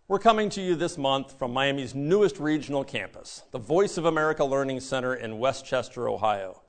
We're coming to you this month from Miami's newest regional campus, the Voice of America Learning Center in Westchester, Ohio.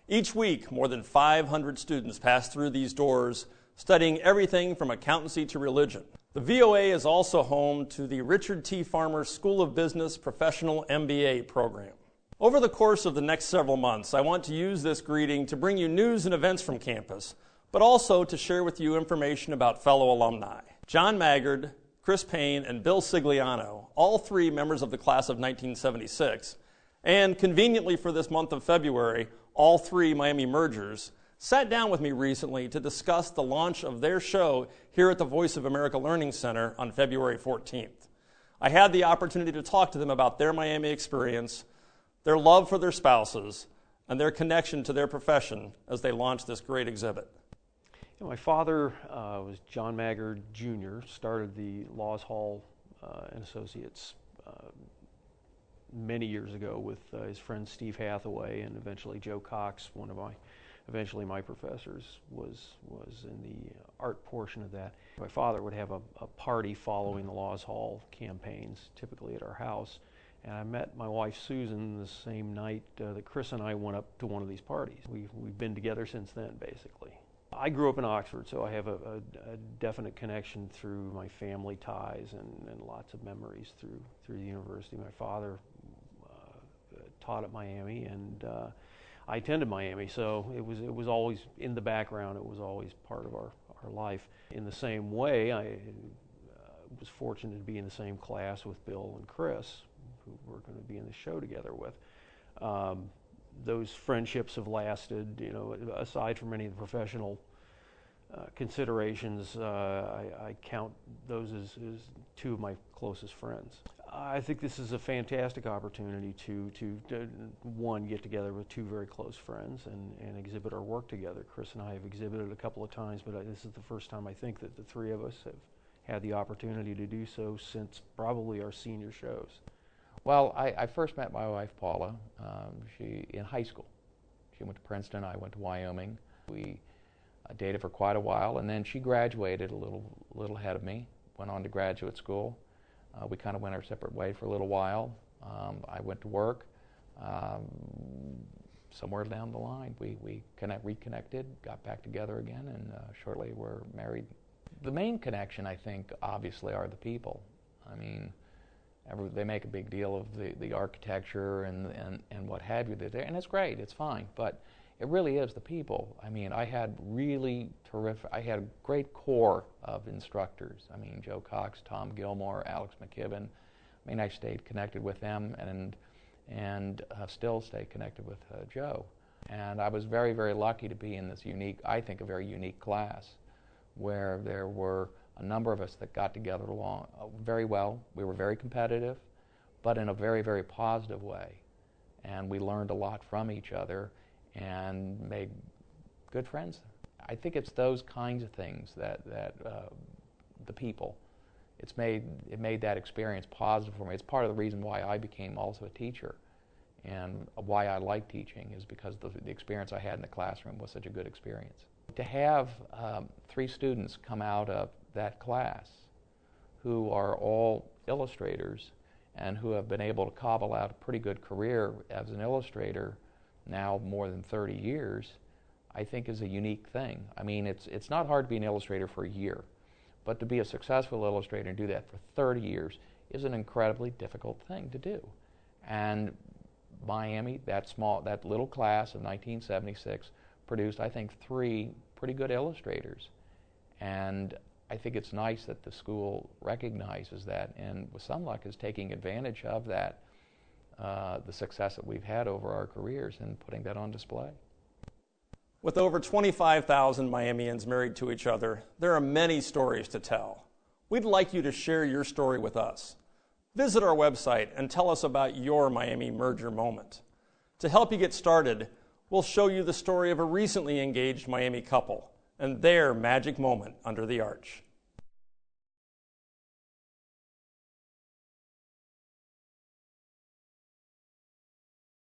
Each week, more than 500 students pass through these doors, studying everything from accountancy to religion. The VOA is also home to the Richard T. Farmer School of Business Professional MBA program. Over the course of the next several months, I want to use this greeting to bring you news and events from campus, but also to share with you information about fellow alumni. John Maggard, Chris Payne, and Bill Sigliano, all three members of the class of 1976, and conveniently for this month of February, all three Miami mergers, sat down with me recently to discuss the launch of their show here at the Voice of America Learning Center on February 14th. I had the opportunity to talk to them about their Miami experience, their love for their spouses, and their connection to their profession as they launched this great exhibit. My father was John Maggard Jr., started the Laws Hall and Associates many years ago with his friend Steve Hathaway, and eventually Joe Cox, one of my professors, was in the art portion of that. My father would have a party following the Laws Hall campaigns, typically at our house, and I met my wife Susan the same night that Chris and I went up to one of these parties. We've been together since then, basically. I grew up in Oxford, so I have a definite connection through my family ties and lots of memories through the university. My father taught at Miami, and I attended Miami, so it was always in the background. It was always part of our life. In the same way, I was fortunate to be in the same class with Bill and Chris, who we're going to be in the show together with. Those friendships have lasted, aside from any of the professional considerations. I count those as two of my closest friends. I think this is a fantastic opportunity to one, get together with two very close friends and exhibit our work together. Chris and I have exhibited a couple of times, but this is the first time I think that the three of us have had the opportunity to do so since probably our senior shows. Well, I first met my wife, Paula, in high school. She went to Princeton, I went to Wyoming. We dated for quite a while, and then she graduated a little ahead of me, went on to graduate school. We kind of went our separate way for a little while. I went to work. Somewhere down the line, we reconnected, got back together again, and shortly we're married. The main connection, I think, obviously, are the people. I mean, they make a big deal of the architecture and what have you there, and it's great, it's fine, but it really is the people. I mean, I had a great core of instructors. I mean, Joe Cox, Tom Gilmore, Alex McKibben. I mean, I stayed connected with them and still stay connected with Joe. And I was very, very lucky to be in this I think a very unique class, where there were a number of us that got together along very well. We were very competitive, but in a very, very positive way. And we learned a lot from each other and made good friends. I think it's those kinds of things that the people, it made that experience positive for me. It's part of the reason why I became also a teacher, and why I like teaching is because the experience I had in the classroom was such a good experience. To have 3 students come out of that class who are all illustrators and who have been able to cobble out a pretty good career as an illustrator now more than 30 years, I think is a unique thing. I mean, it's not hard to be an illustrator for a year, but to be a successful illustrator and do that for 30 years is an incredibly difficult thing to do. And Miami, that little class of 1976, produced, I think, 3 pretty good illustrators. And I think it's nice that the school recognizes that, and with some luck is taking advantage of that, the success that we've had over our careers, and putting that on display. With over 25,000 Miamians married to each other, there are many stories to tell. We'd like you to share your story with us. Visit our website and tell us about your Miami merger moment. To help you get started, we'll show you the story of a recently engaged Miami couple and their magic moment under the arch.